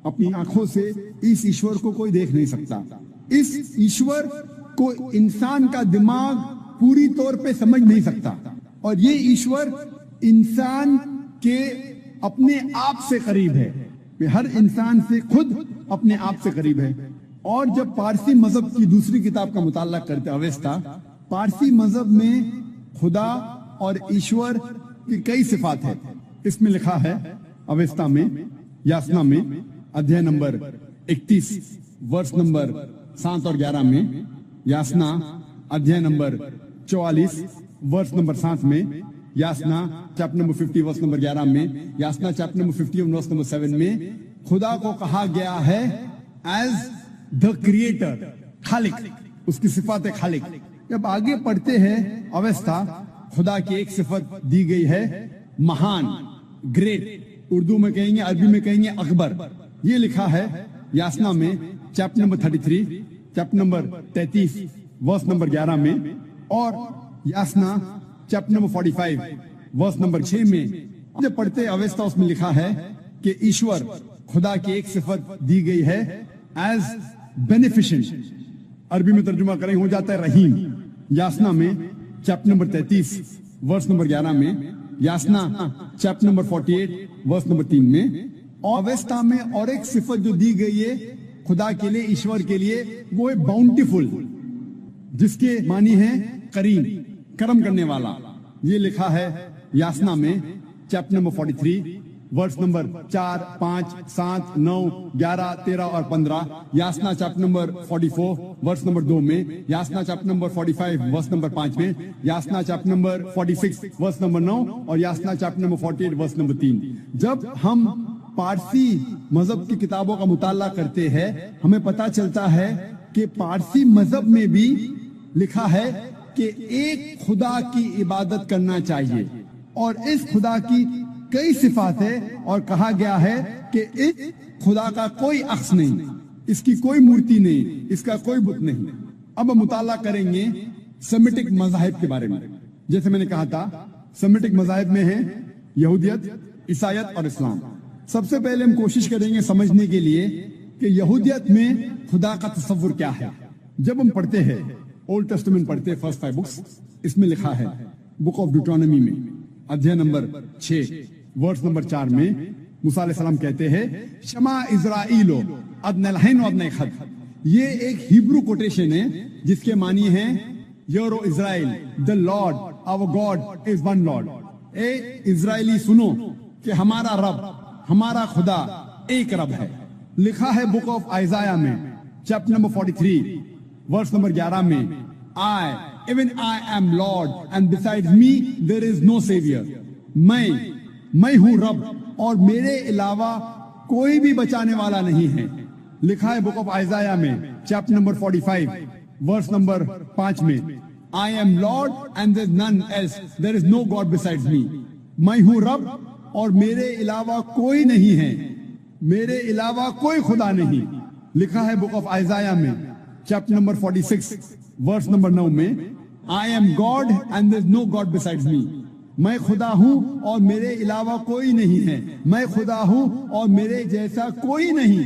اپنی آنکھوں سے اس ایشور کو کوئی دیکھ نہیں سکتا. اس ایشور کو انسان کا دماغ پوری طور پہ سمجھ نہیں سکتا، اور یہ ایشور انسان کے اپنے آپ سے قریب ہے، ہر انسان سے خود اپنے آپ سے قریب ہے. اور جب پارسی مذہب کی دوسری کتاب کا مطالعہ کرتے اویستا، پارسی مذہب میں خدا اور ایشور کی کئی صفات ہے. اس میں لکھا ہے اویستا میں، یاسنا میں، ادھیائے نمبر 31 ورس نمبر 7 اور 11 میں، یاسنا ادھیائے نمبر 44 ورس نمبر 7 میں، یاسنا چیپٹر نمبر 50 ورس نمبر 11 میں، یاسنا چیپٹر نمبر 51 ورس نمبر 7 میں خدا کو کہا گیا ہے ایز دا کریٹر، خالق، اس کی صفات خالق. جب آگے پڑھتے ہیں اویستا، خدا کی ایک صفت دی گئی ہے مہان، گریٹ، اردو میں کہیں گے، عربی میں کہیں گے اکبر. یہ لکھا ہے یاسنا میں chapter number 33 chapter number 33 verse number 11 میں، اور Yasna chapter number 45 verse number 6 میں. جب پڑھتے اویستا اس میں لکھا ہے کہ ایشور، خدا کی ایک صفت دی گئی ہے ایز بینیفیشنٹ، عربی میں ترجمہ کریں ہو جاتا ہے رحیم. یاسنا میں چیپٹر نمبر 33 ورس نمبر 11 میں، یاسنا چیپٹر نمبر 48 ورس نمبر 3 میں. اور اویستا میں اور ایک صفت جو دی گئی ہے خدا کے لیے، ایشور کے لیے، وہ ہے باؤنٹیفل، جس کے معنی ہے کریم، کرم کرنے والا. یہ لکھا ہے یاسنا میں چیپٹر نمبر 43 ورس نمبر 4، 5، 7، 9، 11، 13 اور 15. یاسنا چیپٹر نمبر 44 ورس نمبر 2 میں، یاسنا چیپٹر نمبر 45 ورس نمبر 5 میں، یاسنا چیپٹر نمبر 46 ورس نمبر 9 اور Yasna chapter number 48 verse number 3. جب ہم پارسی مذہب کی کتابوں کا مطالعہ کرتے ہیں ہمیں پتا چلتا ہے کہ پارسی مذہب میں بھی لکھا ہے کہ ایک خدا کی عبادت کرنا چاہیے، اور اس خدا کی کئی صفات ہے، اور کہا گیا ہے کہ اس خدا کا کوئی عکس نہیں، اس کی کوئی مورتی نہیں، اس کا کوئی بت نہیں. اب ہم مطالعہ کریں گے سیمیٹک مذاہب کے بارے میں. جیسے میں نے کہا تھا سیمیٹک مذاہب میں ہیں یہودیت، عیسائیت اور اسلام. سب سے پہلے ہم کوشش کریں گے سمجھنے کے لیے کہ یہودیت میں خدا کا تصور کیا ہے. جب ہم پڑھتے ہیں اولڈ ٹیسٹمنٹ پڑھتے ہیں، فرسٹ 5 بکس، اس میں لکھا ہے بک آف ڈیوٹرانومی میں ادھیائے نمبر 6 ورس نمبر 4 میں موسیٰ علیہ السلام کہتے ہیں شما اسرائیلو ادن الہین و ادن خد. یہ ایک ہیبرو کوٹیشن ہے جس کے معنی ہے Hear, O Israel, the Lord, our God is one Lord. اے اسرائیلی سنو کہ ہمارا رب، ہمارا خدا ایک رب ہے. لکھا ہے بک آف آئزایا میں چیپٹر نمبر 43 ورس نمبر 11 میں، even I am Lord and besides me there is no savior. میں ہوں رب اور میرے علاوہ کوئی بھی بچانے والا نہیں ہے. لکھا ہے بک آف آئزایا میں چیپٹر نمبر 45 ورس نمبر 5 میں، I am Lord and there is none else, there is no God besides me. میں ہوں رب اور میرے علاوہ کوئی نہیں ہے، میرے علاوہ کوئی خدا نہیں. لکھا ہے بک آف آئزایا میں چیپٹر نمبر 46 ورس نمبر 9 میں، I am God and there is no God besides me. میں خدا ہوں اور میرے علاوہ کوئی نہیں ہے، میں خدا ہوں اور میرے جیسا کوئی نہیں.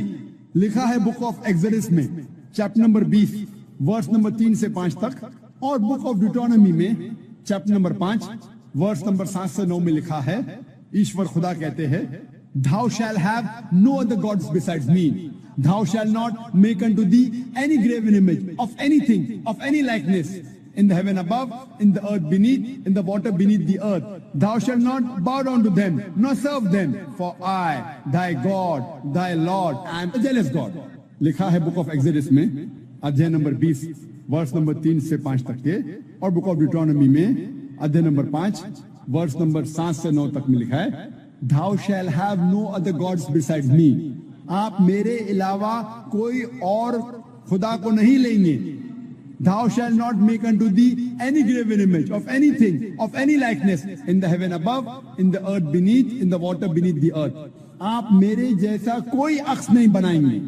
لکھا ہے بک آف ایکسوڈس میں چیپٹر نمبر 20 ورس نمبر 3 سے 5 تک، اور بک آف ڈیوٹرونومی میں چیپٹر نمبر 5 ورس نمبر 7 سے 9 میں لکھا ہے، ایشور خدا کہتے ہیں، Thou shalt have no other gods besides me. Thou shalt not make unto thee any graven image of anything, of any likeness, in the heaven above, in the earth beneath, in the water beneath the earth. Thou shalt not bow down to them, nor serve them, for I, thy God, thy Lord, am a jealous God. لکھا ہے بک آف ایکسوڈس میں ادھیے نمبر 20 ورس نمبر 3 سے 5 تک کے، اور بک آف ڈیوٹرونومی میں ادھیے نمبر 5 ورس نمبر 7 سے 9 تک میں لکھا ہے، Thou shalt have no other gods besides me. آپ میرے علاوہ کوئی اور خدا کو نہیں لیں گے. Thou shalt not make unto thee any graven image of anything, of any likeness, in the heaven above, in the earth beneath, in the water beneath the earth. آپ میرے جیسا کوئی عکس نہیں بنائیں گے،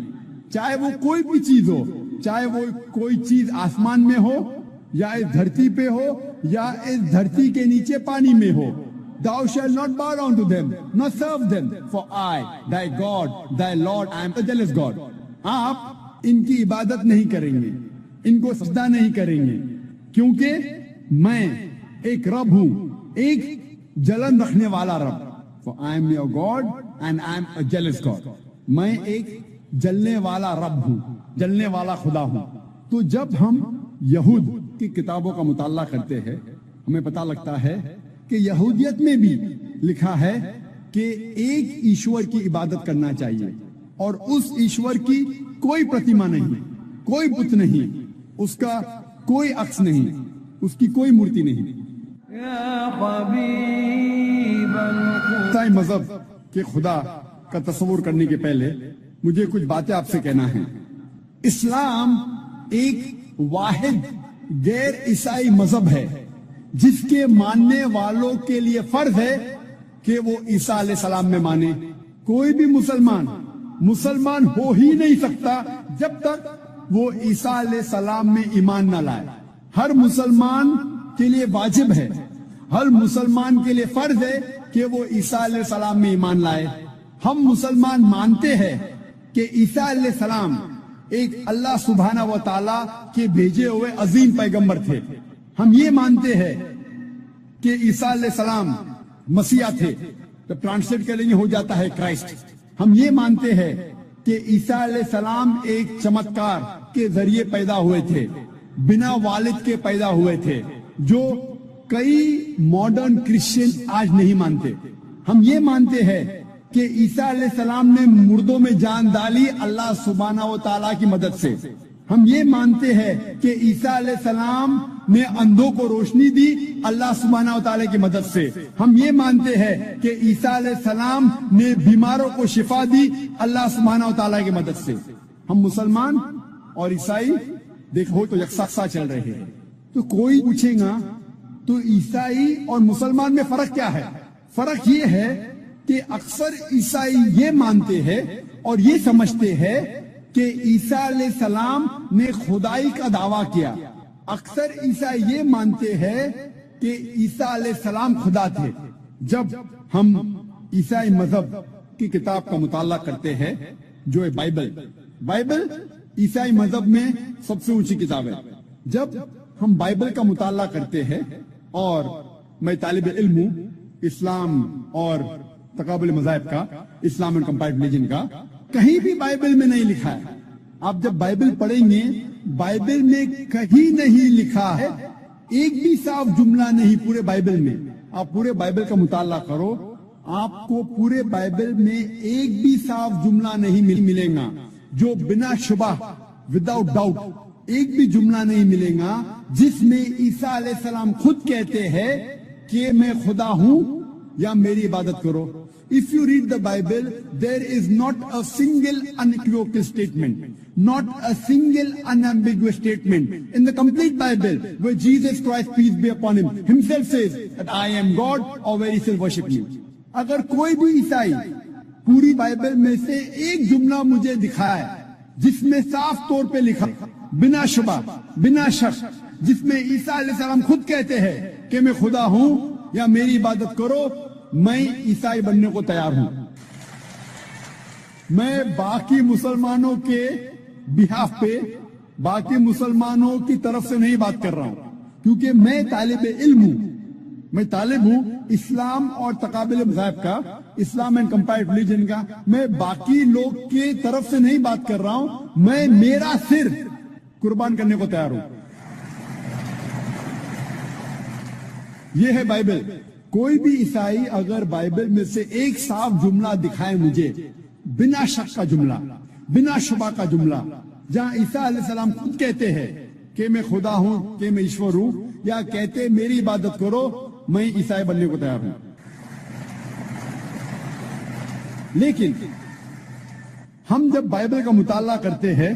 چاہے وہ کوئی بھی چیز ہو، چاہے وہ کوئی چیز آسمان میں ہو یا اس دھرتی پہ ہو یا اس دھرتی کے نیچے پانی میں ہو. Thou shalt not bow down to them, nor serve them, for I, thy God, thy Lord, I am a jealous God. آپ ان کی عبادت نہیں کریں گے، ان کو سجدہ نہیں کریں گے، کیونکہ میں ایک رب ہوں، ایک جلن رکھنے والا رب. For I am your God and I am a jealous God. میں ایک جلنے والا رب ہوں، جلنے والا خدا ہوں. تو جب ہم یہود کی کتابوں کا مطالعہ کرتے ہیں، ہمیں پتہ لگتا ہے کہ یہودیت میں بھی لکھا ہے کہ ایک ایشور کی عبادت کرنا چاہیے، اور اس ایشور کی کوئی پرتیما نہیں، کوئی بت نہیں، اس کا کوئی عکس نہیں، اس کی کوئی مورتی نہیں. عیسائی مذہب کے خدا کا تصور کرنے کے پہلے مجھے کچھ باتیں آپ سے کہنا ہے. اسلام ایک واحد غیر عیسائی مذہب ہے جس کے ماننے والوں کے لیے فرض ہے کہ وہ عیسیٰ علیہ السلام میں مانے. کوئی بھی مسلمان ہو ہی نہیں سکتا جب تک وہ عیسیٰ علیہ السلام میں ایمان نہ لائے. ہر مسلمان کے لیے واجب ہے، ہر مسلمان کے لیے فرض ہے کہ وہ عیسیٰ علیہ السلام میں ایمان لائے. ہم مسلمان مانتے ہیں کہ عیسیٰ علیہ السلام ایک اللہ سبحانہ و تعالیٰ کے بھیجے ہوئے عظیم پیغمبر تھے. ہم یہ مانتے ہیں کہ عیسیٰ علیہ السلام مسیح تھے، تو ٹرانسلیٹ کریں گے ہو جاتا ہے کرائسٹ. ہم یہ مانتے ہیں کہ عیسیٰ علیہ السلام ایک چمتکار کے ذریعے پیدا ہوئے تھے، بنا والد کے پیدا ہوئے تھے، جو کئی ماڈرن کرسچن آج نہیں مانتے. ہم یہ مانتے ہیں کہ عیسیٰ علیہ السلام نے مردوں میں جان ڈالی اللہ سبحانہ و تعالیٰ کی مدد سے. ہم یہ مانتے ہیں کہ عیسیٰ علیہ السلام نے اندھوں کو روشنی دی اللہ سبحانہ و تعالیٰ کی مدد سے. ہم یہ مانتے ہیں کہ عیسیٰ علیہ السلام نے بیماروں کو شفا دی اللہ سبحانہ و تعالیٰ کی مدد سے. ہم مسلمان اور عیسائی دیکھو تو یکساں چل رہے ہیں. تو کوئی پوچھے گا تو عیسائی اور مسلمان میں فرق کیا ہے؟ فرق یہ ہے کہ اکثر عیسائی یہ مانتے ہیں اور یہ سمجھتے ہیں کہ عیسیٰ علیہ السلام نے خدائی کا دعویٰ کیا. اکثر عیسائی یہ مانتے ہیں کہ عیسیٰ علیہ السلام خدا تھے. جب ہم عیسائی مذہب کی کتاب کا مطالعہ کرتے ہیں جو ہے بائبل عیسائی مذہب میں سب سے اونچی کتاب ہے. جب ہم بائبل کا مطالعہ کرتے ہیں، اور میں طالب علم ہوں اسلام اور تقابل مذاہب کا، اسلام اینڈ کمپیریٹو ریلیجن کا، کہیں بھی بائبل میں نہیں لکھا ہے. آپ جب بائبل پڑھیں گے، بائبل میں کہیں نہیں لکھا ہے ایک بھی صاف جملہ نہیں پورے بائبل میں. آپ پورے بائبل کا مطالعہ کرو, آپ کو پورے بائبل میں ایک بھی صاف جملہ نہیں ملے گا جو بنا شبہ, وداؤٹ ڈاؤٹ, ایک بھی جملہ نہیں ملے گا جس میں عیسیٰ علیہ السلام خود کہتے ہیں کہ میں خدا ہوں یا میری عبادت کرو. If you read the Bible, there is not a single unequivocal statement, not a single unambiguous statement in the complete Bible where Jesus Christ, peace be upon him, himself says that I am God or where he shall worship me. اگر کوئی بھی عیسائی پوری بائبل میں سے ایک جملہ مجھے دکھائے جس میں صاف طور پہ لکھا بنا شبہ بنا شک, جس میں عیسیٰ علیہ السلام خود کہتے ہیں کہ میں خدا ہوں یا میری عبادت کرو, میں عیسائی بننے کو تیار ہوں. میں باقی مسلمانوں کے بہاف پہ, باقی مسلمانوں کی طرف سے نہیں بات کر رہا ہوں, کیونکہ میں طالب علم ہوں, میں طالب ہوں اسلام اور تقابل مذاہب کا, اسلام اینڈ کمپیریٹو ریلیجن کا. میں باقی لوگ کی طرف سے نہیں بات کر رہا ہوں, میں میرا سر قربان کرنے کو تیار ہوں. یہ ہے بائبل. کوئی بھی عیسائی اگر بائبل میں سے ایک صاف جملہ دکھائے مجھے, بنا شک کا جملہ, بنا شبہ کا جملہ, جہاں عیسیٰ علیہ السلام خود کہتے ہیں کہ میں خدا ہوں, کہ میں ایشور ہوں, یا کہتے میری عبادت کرو, میں عیسائی بننے کو تیار ہوں. لیکن ہم جب بائبل کا مطالعہ کرتے ہیں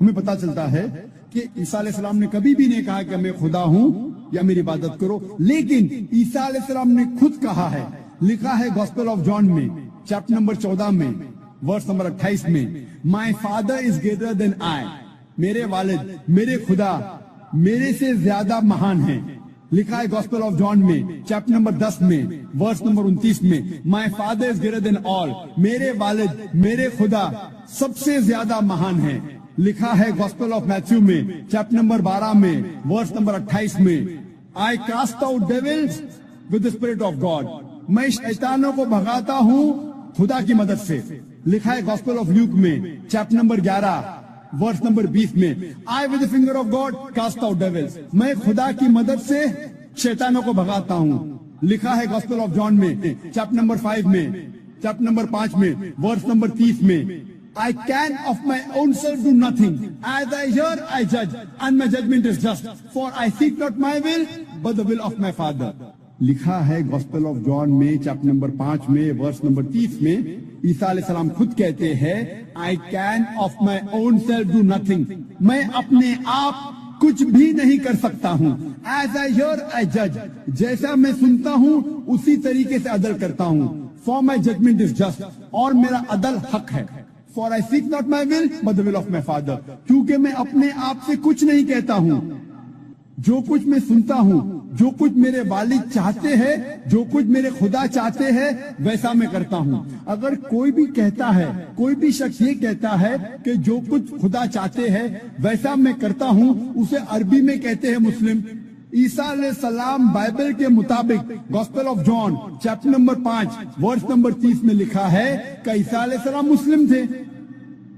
ہمیں پتا چلتا ہے کہ عیسیٰ علیہ السلام نے کبھی بھی نہیں کہا کہ میں خدا ہوں یا میری عبادت کرو. لیکن عیسیٰ علیہ السلام نے خود کہا ہے, لکھا ہے گوسپل آف جان میں چیپٹر نمبر 14 میں ورس نمبر 28 میں, my father is greater than آئی, میرے والد, میرے خدا میرے سے زیادہ مہان ہیں. لکھا ہے گوسپل آف جان میں چیپٹر نمبر 10 میں ورس نمبر 29 میں, my father is greater than آل, میرے والد میرے خدا سب سے زیادہ مہان ہیں. لکھا ہے گوسپل آف میتھیو میں چیپٹر نمبر 12 میں ورس نمبر 28 میں, I cast out devils with the spirit of God, میں شیطانوں کو بھگاتا ہوں خدا کی مدد سے. لکھا ہے گوسپل آف لیوک میں چیپٹر نمبر 11 ورس نمبر 20 میں, I with the finger of God cast out devils, میں خدا کی مدد سے شیطانوں کو بھگاتا ہوں. لکھا ہے گوسپل آف جان میں چیپٹر نمبر 5 میں, چیپٹر نمبر 5 میں ورس نمبر 30 میں, I can of my own self do nothing. As I hear, I judge, and my judgment is just. For I seek not my will, but the will of my Father. لکھا ہے گوسپل آف جان میں چیپٹر نمبر 5 میں ورس نمبر 30 میں, عیسیٰ علیہ السلام خود کہتے ہیں I can of my own self do nothing. میں اپنے آپ کچھ بھی نہیں کر سکتا ہوں. As I hear, I judge. جیسا میں سنتا ہوں اسی طریقے سے عدل کرتا ہوں. For my judgment is just. اور میرا عدل حق ہے. For I seek not my will, but the will of my Father. کیونکہ میں اپنے آپ سے کچھ نہیں کہتا ہوں, جو کچھ میں سنتا ہوں, جو کچھ میرے والد چاہتے ہیں, جو کچھ میرے خدا چاہتے ہیں ویسا میں کرتا ہوں. اگر کوئی بھی کہتا ہے, کوئی بھی شخص یہ کہتا ہے کہ جو کچھ خدا چاہتے ہیں ویسا میں کرتا ہوں, اسے عربی میں کہتے ہیں مسلم. عیسیٰ علیہ السلام بائبل کے مطابق gospel of John chapter number 5 verse number 30 میں لکھا ہے کہ عیسیٰ علیہ السلام مسلم تھے.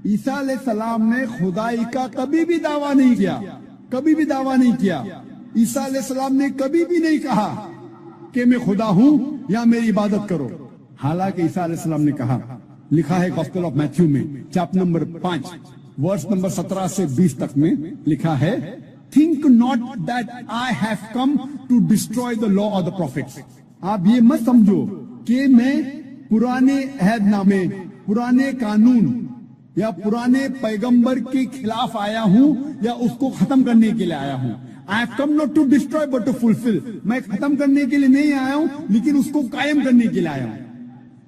عیسیٰ علیہ السلام نے خدائی کا کبھی بھی دعویٰ نہیں کیا, کبھی بھی دعویٰ نہیں کیا. عیسیٰ علیہ السلام نے کبھی بھی نہیں کہا کہ میں خدا ہوں یا میری عبادت کرو. حالانکہ عیسیٰ علیہ السلام نے کہا. لکھا ہے گوسپل آف میتھیو میں چیپٹر نمبر 5 ورس نمبر 17 سے 20 تک میں لکھا ہے, Think not that I have come to destroy the law or the prophets. آپ یہ مت سمجھو کہ میں پرانے عہد نامے, پرانے قانون یا پرانے پیغمبر کے خلاف آیا ہوں یا اس کو ختم کرنے کے لیے آیا ہوں. I have come not to destroy but to fulfill. میں ختم کرنے کے لیے نہیں آیا ہوں لیکن اس کو قائم کرنے کے لیے آیا ہوں.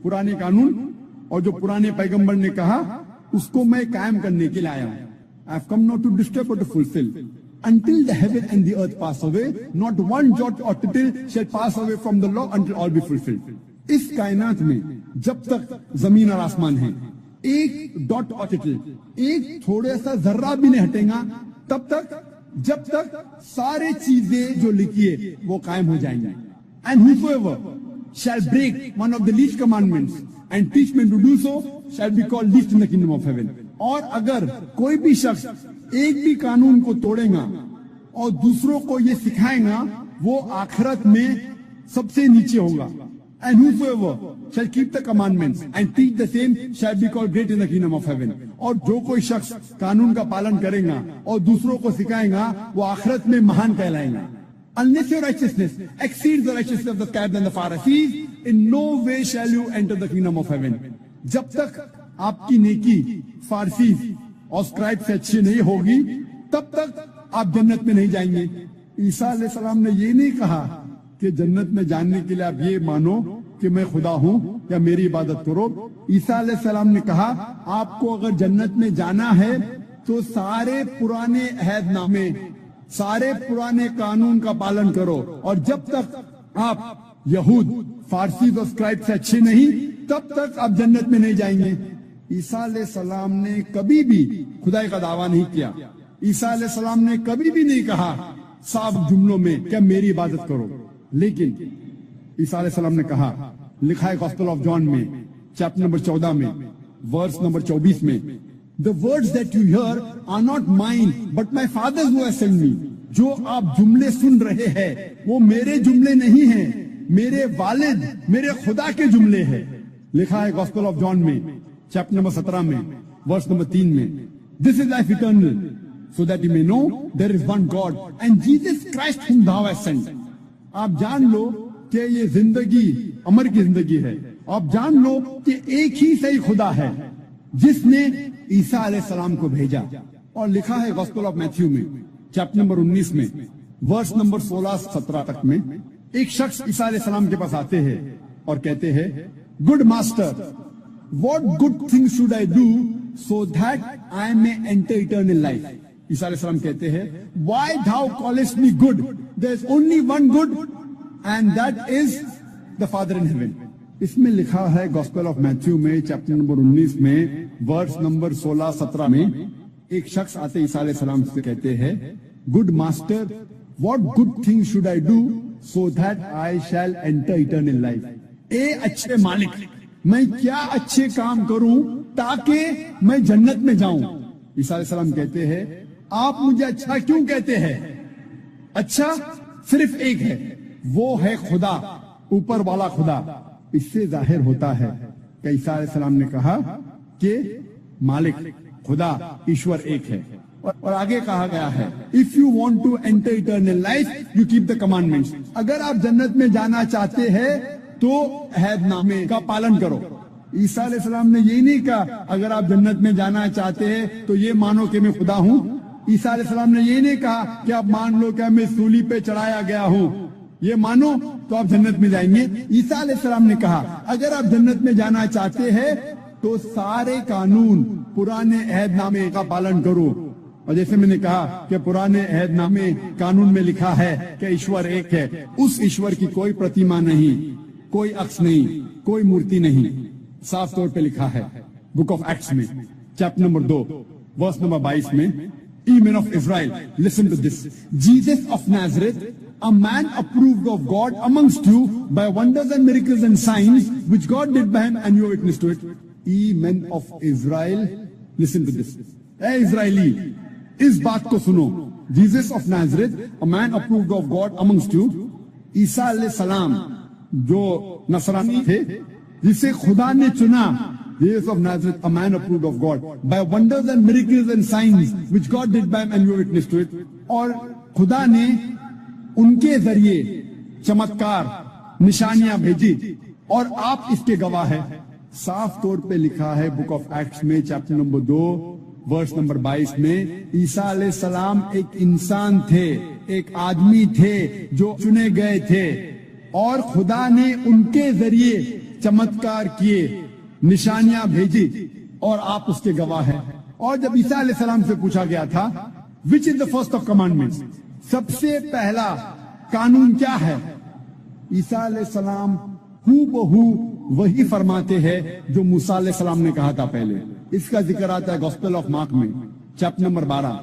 پرانے قانون اور جو پرانے پیغمبر نے کہا اس کو میں قائم کرنے کے لیے آیا ہوں. I have come not to destroy but to fulfill. Until the heaven and the earth pass away, not one jot or tittle shall pass away from the law until all be fulfilled. اس کائنات میں جب تک زمین اور آسمان ہیں, ایک ڈاٹ اور ٹٹل, ایک تھوڑا سا ذرہ بھی نہیں ہٹے گا تب تک جب تک سارے چیزیں جو لکھی ہے وہ قائم ہو جائیں گے. And whosoever shall break one of the least commandments and teach men to do so shall be called least in the kingdom of heaven. اور اگر کوئی بھی شخص ایک بھی قانون کو توڑے گا اور دوسروں کو یہ سکھائے گا وہ آخرت میں سب سے نیچے ہوگا. And whosoever shall keep the commandments and teach the same shall be called great in the kingdom of heaven. اور جو کوئی شخص قانون کا پالن کرے گا اور دوسروں کو سکھائے گا وہ آخرت میں مہان کہلائے گا. Unless your righteousness exceeds the righteousness of the scribes and the Pharisees, in no way shall you enter the kingdom of heaven. جب تک آپ کی نیکی فارسیز اور اسکرائب سے اچھی نہیں ہوگی تب تک آپ جنت میں نہیں جائیں گے. عیسیٰ علیہ السلام نے یہ نہیں کہا کہ جنت میں جانے کے لیے آپ یہ مانو کہ میں خدا ہوں یا میری عبادت کرو. عیسیٰ علیہ السلام نے کہا آپ کو اگر جنت میں جانا ہے تو سارے پرانے عہد نامے سارے پرانے قانون کا پالن کرو, اور جب تک آپ یہود فارسیز اور اسکرائب سے اچھے نہیں تب تک آپ جنت میں نہیں جائیں گے. عیسیٰ علیہ السلام نے کبھی بھی خدائی کا دعویٰ نہیں کیا. عیسیٰ علیہ السلام نے کبھی بھی نہیں کہا صاف جملوں میں کہ میری عبادت کرو, لیکن عیسیٰ علیہ السلام نے کہا, لکھا ہے گوسپل آف جان میں چیپٹر نمبر 14 میں ورس نمبر 24 میں, The words that you hear are not mine, but my Father's who has sent me. جو آپ جملے سن رہے ہیں وہ میرے جملے نہیں ہیں, میرے والد میرے خدا کے جملے ہیں. لکھا ہے گوسپل آف جان میں چیپٹر نمبر 17 میں ورس نمبر 3 میں, This is life eternal, so that you may know there is one God and Jesus Christ whom thou hast sent. آپ جان لو کہ یہ زندگی امر کی زندگی ہے, آپ جان لو کہ ایک ہی صحیح خدا ہے جس نے عیسیٰ علیہ السلام کو بھیجا. اور لکھا ہے گوسپل آف میتھیو میں چیپٹر نمبر 19 میں ورس نمبر 16-17 تک میں, ایک شخص عیسیٰ علیہ السلام کے پاس آتے ہیں اور کہتے ہیں, good master, what good things should I do so that I may enter eternal life? عیسیٰ علیہ السلام کہتے ہیں, why thou callest me good? There is only one good and that is the Father in heaven. اس میں لکھا ہے گوسپل آف میتھیو میں چیپٹر نمبر 19 میں ورس نمبر 16-17 میں, ایک شخص آتے عیسیٰ علیہ السلام سے کہتے ہیں, good master, what good things should I do so that I shall enter eternal life? اے اچھے مالک, میں کیا اچھے کام کروں تاکہ میں جنت میں جاؤں؟ عیسیٰ علیہ السلام کہتے ہیں, آپ مجھے اچھا کیوں کہتے ہیں؟ اچھا صرف ایک ہے, وہ ہے خدا, اوپر والا خدا. اس سے ظاہر ہوتا ہے کہ عیسیٰ علیہ السلام نے کہا کہ مالک خدا ایشور ایک ہے. اور آگے کہا گیا ہے, if you want to enter eternal life, you keep the commandments. اگر آپ جنت میں جانا چاہتے ہیں تو عہد نامے کا پالن کرو. عیسیٰ علیہ السلام نے یہ نہیں کہا اگر آپ جنت میں جانا چاہتے ہیں تو یہ مانو کہ میں خدا ہوں. عیسیٰ علیہ السلام نے یہ نہیں کہا کہ آپ مان لو کہ میں سولی پہ چڑھایا گیا ہوں, یہ مانو تو آپ جنت میں جائیں گے. عیسیٰ علیہ السلام نے کہا اگر آپ جنت میں جانا چاہتے ہیں تو سارے قانون پرانے عہد نامے کا پالن کرو. اور جیسے میں نے کہا کہ پرانے عہد نامے قانون میں لکھا ہے کہ ایشور ایک ہے, اس ایشور کی کوئی پرتیما نہیں, کوئی عکس نہیں, کوئی مورتی نہیں. صاف طور پہ لکھا ہے بک آف ایکٹس میں چیپٹر نمبر 2 ورس نمبر 22 میں, Ye men of Israel, listen to this. Jesus of Nazareth, a man approved of God amongst you by wonders and miracles and signs which God did by him, and you are witness to it. Ye men of Israel, listen to this. اے اسرائیلی اس بات کو سنو, Jesus of Nazareth, a man approved of God amongst you. عیسیٰ علیہ السلام جو نصرانی تھے جسے خدا نے چنا, Jesus of Nazareth, a man approved of God by wonders and miracles and signs which God did by him, and you are witness to it. اور خدا نے ان کے ذریعے چمتکار نشانیاں بھیجی اور آپ اس کے گواہ ہیں. صاف طور پہ لکھا ہے بک آف ایکٹس میں چیپٹر نمبر 2 ورس نمبر 22 میں, عیسیٰ علیہ السلام ایک انسان تھے, ایک آدمی تھے جو چنے گئے تھے, اور خدا نے ان کے ذریعے چمتکار کیے, نشانیاں بھیجی, اور آپ اس کے گواہ ہیں. اور جب عیسیٰ علیہ السلام سے پوچھا گیا تھا which is the first of commandments, سب سے پہلا قانون کیا ہے, عیسیٰ علیہ السلام ہو بہو وہی فرماتے ہیں جو موسیٰ علیہ السلام نے کہا تھا پہلے. اس کا ذکر آتا ہے گوسپل آف مارک میں چیپٹر نمبر 12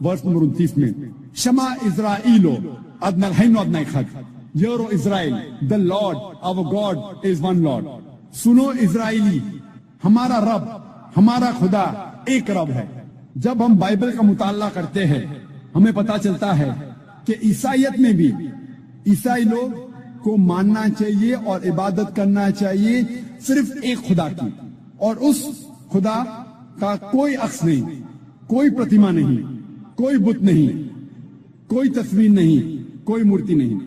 ورس نمبر 29 میں, شما اسرائیلو ادنا الحین و ادنا اخد, یورو اسرائیل, the Lord our God is one Lord. سنو اسرائیلی, ہمارا رب, ہمارا خدا ایک رب ہے. جب ہم بائبل کا مطالعہ کرتے ہیں ہمیں پتا چلتا ہے کہ عیسائیت میں بھی عیسائی لوگ کو ماننا چاہیے اور عبادت کرنا چاہیے صرف ایک خدا کی، اور اس خدا کا کوئی عکس نہیں، کوئی پرتیما نہیں، کوئی بت نہیں، کوئی تصویر نہیں، کوئی مورتی نہیں۔